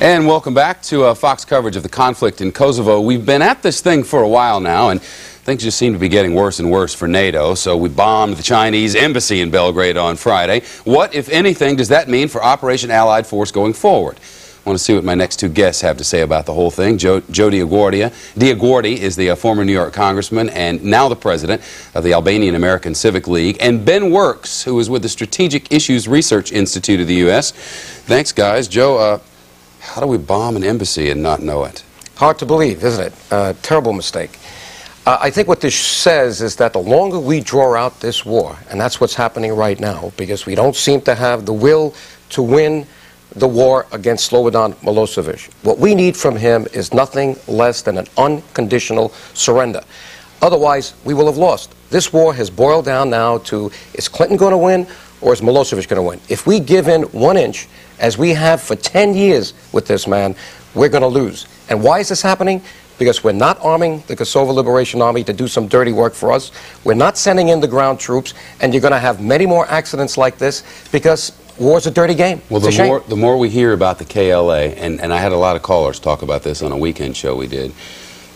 And welcome back to Fox coverage of the conflict in Kosovo. We've been at this thing for a while now, and things just seem to be getting worse and worse for NATO. So we bombed the Chinese embassy in Belgrade on Friday. What, if anything, does that mean for Operation Allied Force going forward? I want to see what my next two guests have to say about the whole thing. Joe DioGuardi. DioGuardi is the former New York Congressman and now the president of the Albanian American Civic League. And Ben Works, who is with the Strategic Issues Research Institute of the U.S. Thanks, guys. Joe, how do we bomb an embassy and not know it? Hard to believe, isn't it? Terrible mistake. I think what this says is that the longer we draw out this war, and that's what's happening right now, because we don't seem to have the will to win the war against Slobodan Milosevic. What we need from him is nothing less than an unconditional surrender. Otherwise, we will have lost. This war has boiled down now to, is Clinton going to win or is Milosevic going to win? If we give in 1 inch, as we have for 10 years with this man, we're going to lose. And why is this happening? Because we're not arming the Kosovo Liberation Army to do some dirty work for us. We're not sending in the ground troops, and you're going to have many more accidents like this because war's a dirty game. Well, the more we hear about the KLA, and I had a lot of callers talk about this on a weekend show we did,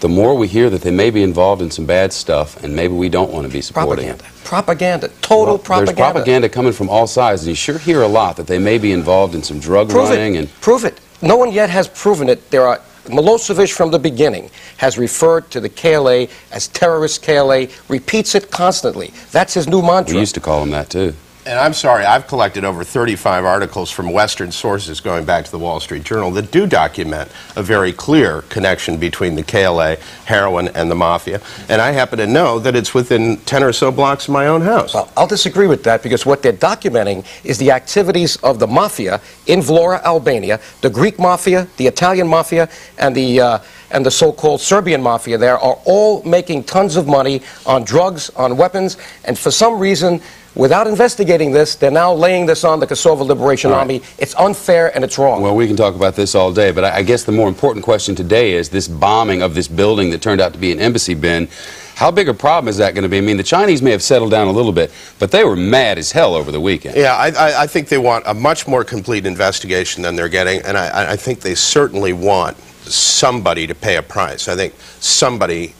the more we hear that they may be involved in some bad stuff, and maybe we don't want to be supporting it. Propaganda. Total propaganda. There's propaganda coming from all sides, and you sure hear a lot that they may be involved in some drug running. Prove it. No one yet has proven it. Milosevic from the beginning has referred to the KLA as terrorist KLA, repeats it constantly. That's his new mantra. We used to call him that too. And I'm sorry, I've collected over 35 articles from Western sources going back to the Wall Street Journal that do document a very clear connection between the KLA, heroin, and the mafia. And I happen to know that it's within 10 or so blocks of my own house. Well, I'll disagree with that because what they're documenting is the activities of the mafia in Vlora, Albania, the Greek mafia, the Italian mafia, and the so-called Serbian mafia there are all making tons of money on drugs, on weapons, and for some reason, without investigating this, they're now laying this on the Kosovo Liberation Army. It's unfair and it's wrong. Well, we can talk about this all day, but I guess the more important question today is this bombing of this building that turned out to be an embassy bin. How big a problem is that going to be? I mean, the Chinese may have settled down a little bit, but they were mad as hell over the weekend. Yeah, I think they want a much more complete investigation than they're getting, and I think they certainly want somebody to pay a price. I think somebody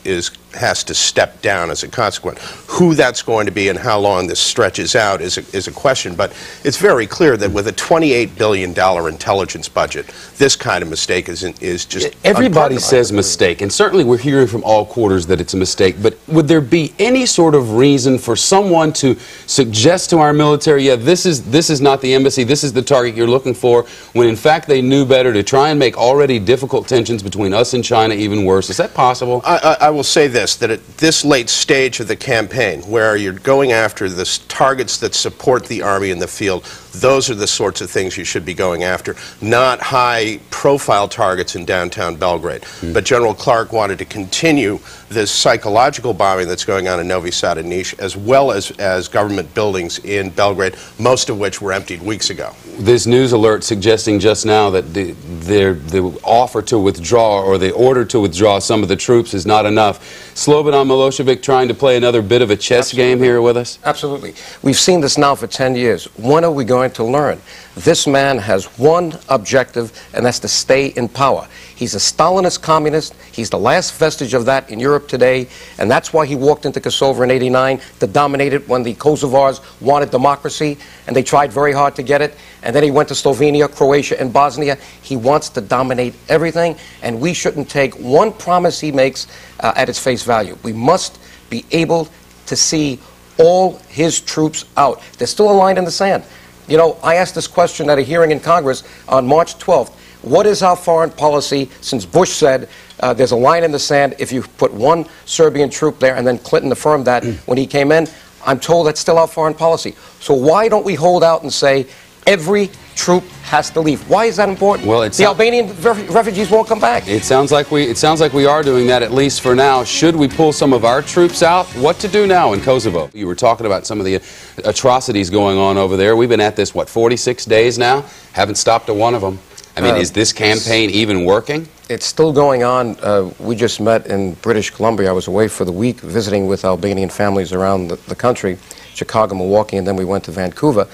has to step down as a consequence. Who that's going to be and how long this stretches out is a question, but it's very clear that with a $28 billion intelligence budget, this kind of mistake is just... Everybody says mistake, and certainly we're hearing from all quarters that it's a mistake, but would there be any sort of reason for someone to suggest to our military, yeah, this is not the embassy, this is the target you're looking for, when in fact they knew better, to try and make already difficult tensions between us and China even worse? Is that possible? I will say this, that at this late stage of the campaign, where you're going after the targets that support the Army in the field, those are the sorts of things you should be going after, not high-profile targets in downtown Belgrade. But General Clark wanted to continue this psychological bombing that's going on in Novi Sad and Niš, as well as government buildings in Belgrade, most of which were emptied weeks ago. This news alert suggesting just now that the offer to withdraw or the order to withdraw some of the troops is not enough. Slobodan Milosevic trying to play another bit of a chess game here with us? Absolutely. We've seen this now for 10 years. When are we going to learn? This man has one objective, and that's to stay in power. He's a Stalinist communist. He's the last vestige of that in Europe today, and that's why he walked into Kosovo in '89 to dominate it when the Kosovars wanted democracy, and they tried very hard to get it. And then he went to Slovenia, Croatia, and Bosnia. He wants to dominate everything, and we shouldn't take one promise he makes at its face value. We must be able to see all his troops out. There's still a line in the sand. You know, I asked this question at a hearing in Congress on March 12th. What is our foreign policy since Bush said there's a line in the sand if you put one Serbian troop there, and then Clinton affirmed that when he came in? I'm told that's still our foreign policy. So why don't we hold out and say every troop has to leave? Why is that important? Well, the Albanian refugees won't come back. It sounds like we are doing that, at least for now. Should we pull some of our troops out? What to do now in Kosovo? You were talking about some of the atrocities going on over there. We've been at this, what, 46 days now? Haven't stopped a one of them. I mean, is this campaign even working? It's still going on. We just met in British Columbia. I was away for the week visiting with Albanian families around the country, Chicago, Milwaukee, and then we went to Vancouver.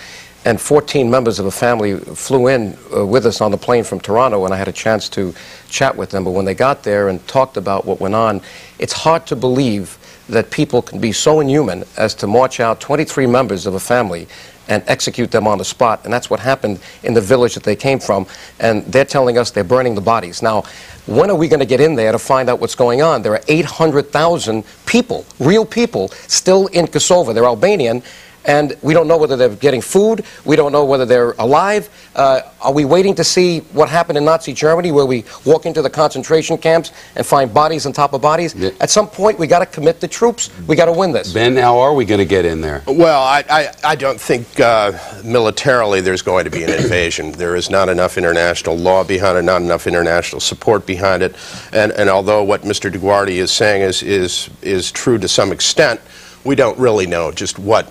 and 14 members of a family flew in with us on the plane from Toronto, and I had a chance to chat with them. But when they got there and talked about what went on, it's hard to believe that people can be so inhuman as to march out 23 members of a family and execute them on the spot. And that's what happened in the village that they came from. And they're telling us they're burning the bodies. Now, when are we going to get in there to find out what's going on? There are 800,000 people, real people, still in Kosovo. They're Albanian. And we don't know whether they're getting food. We don't know whether they're alive. Are we waiting to see what happened in Nazi Germany, where we walk into the concentration camps and find bodies on top of bodies? Yeah. At some point, we got to commit the troops. We got to win this. Ben, how are we going to get in there? Well, I don't think militarily there's going to be an invasion. There is not enough international law behind it, not enough international support behind it. And although what Mr. DioGuardi is saying is true to some extent, we don't really know just what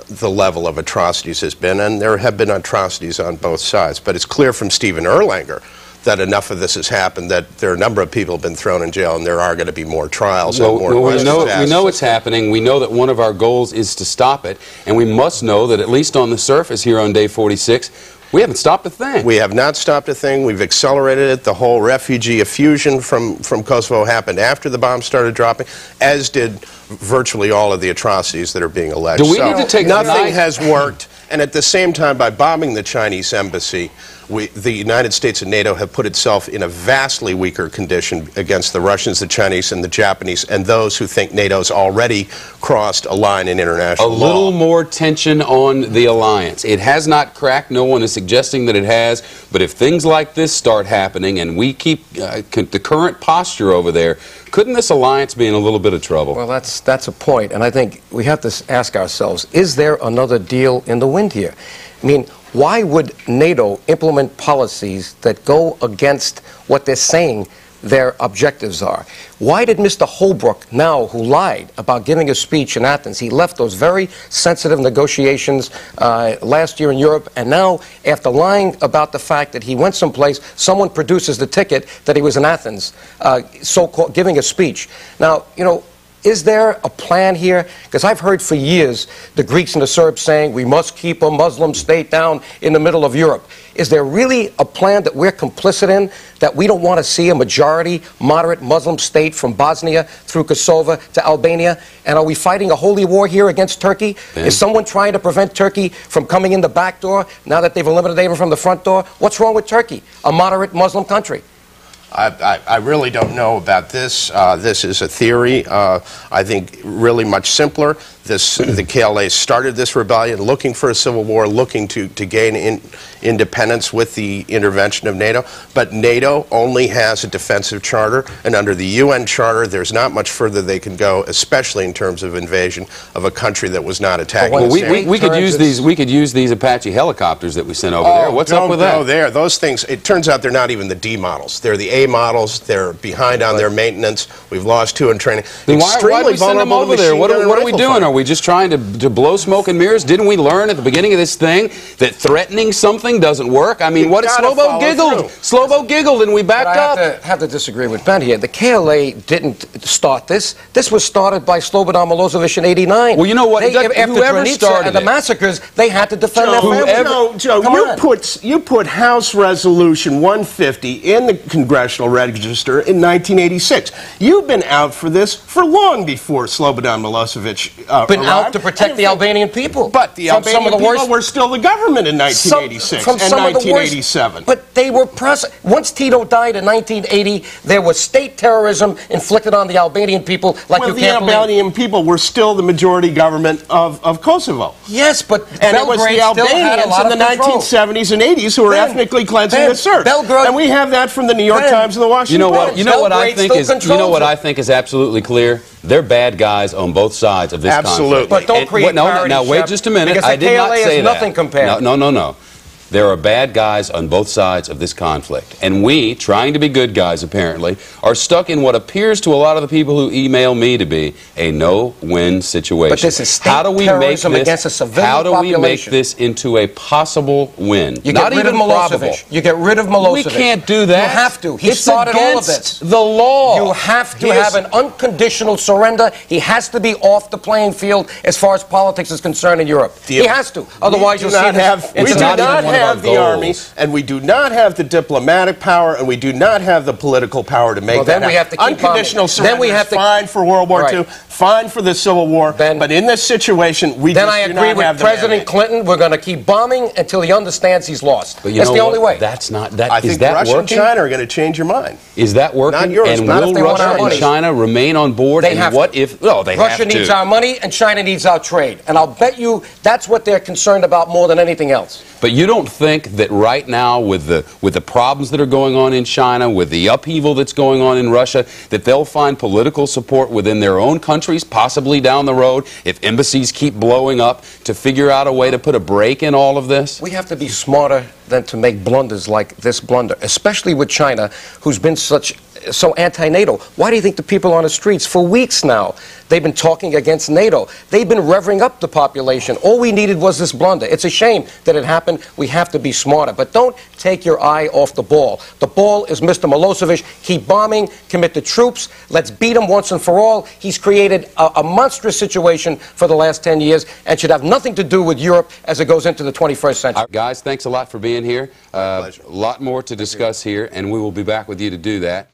the level of atrocities has been, and there have been atrocities on both sides. But it's clear from Stephen Erlanger that enough of this has happened, that there are a number of people who have been thrown in jail, and there are going to be more trials. We know it's happening. We know that one of our goals is to stop it, and we must know that at least on the surface here on day 46, we haven't stopped a thing. We have not stopped a thing. We've accelerated it. The whole refugee effusion from Kosovo happened after the bombs started dropping, as did virtually all of the atrocities that are being alleged. Do we need to take nothing has worked, and at the same time, by bombing the Chinese embassy, the United States and NATO have put itself in a vastly weaker condition against the Russians, the Chinese, and the Japanese, and those who think NATO's already crossed a line in international law. A little more tension on the alliance. It has not cracked. No one is suggesting that it has. But if things like this start happening and we keep the current posture over there, couldn't this alliance be in a little bit of trouble? Well, that's a point, and I think we have to ask ourselves, is there another deal in the wind here? I mean, why would NATO implement policies that go against what they're saying their objectives are? Why did Mr. Holbrooke, now, who lied about giving a speech in Athens, he left those very sensitive negotiations last year in Europe, and now, after lying about the fact that he went someplace, someone produces the ticket that he was in Athens, so-called giving a speech. Now, you know, is there a plan here? Because I've heard for years the Greeks and the Serbs saying we must keep a Muslim state down in the middle of Europe. Is there really a plan that we're complicit in, that we don't want to see a majority moderate Muslim state from Bosnia through Kosovo to Albania? And are we fighting a holy war here against Turkey? Ben? Is someone trying to prevent Turkey from coming in the back door now that they've eliminated him from the front door? What's wrong with Turkey, a moderate Muslim country? I really don't know about this. This is a theory. I think really much simpler. The KLA started this rebellion looking for a civil war, looking to gain independence with the intervention of NATO. But NATO only has a defensive charter, and under the UN charter, there's not much further they can go, especially in terms of invasion of a country that was not attacked. Well, we could use these. We could use these Apache helicopters that we sent over there. What's up with that? Don't go there. Those things. It turns out they're not even the D models. They're the A models. They're behind on their maintenance. We've lost 2 in training. Then why do we send them over there? What are we doing? Are we just trying to blow smoke and mirrors? Didn't we learn at the beginning of this thing that threatening something doesn't work? I mean, what if Slobo giggled? Slobo giggled and we backed up. I have to disagree with Ben here. The KLA didn't start this. This was started by Slobodan Milosevic in '89. Well, you know what? After Drenica and the massacres, they had to defend their family. Joe, you put House Resolution 150 in the Congressional Register in 1986. You've been out for this for long before Slobodan Milosevic been out to protect the Albanian people. But the Albanian people were still the government in 1986 and 1987. But they were once Tito died in 1980, there was state terrorism inflicted on the Albanian people like you can't believe. The Albanian people were still the majority government of Kosovo. Yes, but and it was the Albanians in the 1970s and 80s who were ethnically cleansing the Serbs. And we have that from the New York Times and the Washington Post. You know what I think is absolutely clear? They're bad guys on both sides of this conflict. But don't create parity, now, wait just a minute. Because I did not say that. Nothing compared. No. There are bad guys on both sides of this conflict. And we, trying to be good guys apparently, are stuck in what appears to a lot of the people who email me to be a no-win situation. But this is state terrorism against a civilian population. How do we make this into a possible win? You get rid of Milosevic. You get rid of Milosevic. We can't do that. You have to. He started all of this. The law. You have to have an unconditional surrender. He has to be off the playing field as far as politics is concerned in Europe. He has to. Otherwise, you'll see this. We do not have the army, and we do not have the diplomatic power, and we do not have the political power to make that. Then we have to keep unconditional surrender is fine for World War II, fine for the Civil War, but in this situation, we just do not have the Then I agree with President Clinton. We're going to keep bombing until he understands he's lost. That's the only way. That's not that. I think Russia and China are going to change your mind. Is that working? Not yours. And not will Russia and China remain on board? They have what to. if? No, they Russia have to. needs our money, and China needs our trade. And I'll bet you that's what they're concerned about more than anything else. But you don't think that right now, with the problems that are going on in China, with the upheaval that's going on in Russia, that they'll find political support within their own countries, possibly down the road, if embassies keep blowing up, to figure out a way to put a break in all of this? We have to be smarter than to make blunders like this blunder, especially with China, who's been so anti-NATO. Why do you think the people on the streets for weeks now, they've been talking against NATO? They've been revving up the population. All we needed was this blunder. It's a shame that it happened. We have to be smarter. But don't take your eye off the ball. The ball is Mr. Milosevic. Keep bombing, commit the troops. Let's beat him once and for all. He's created a monstrous situation for the last 10 years and should have nothing to do with Europe as it goes into the 21st century. Guys, thanks a lot for being here. A lot more to discuss here, and we will be back with you to do that.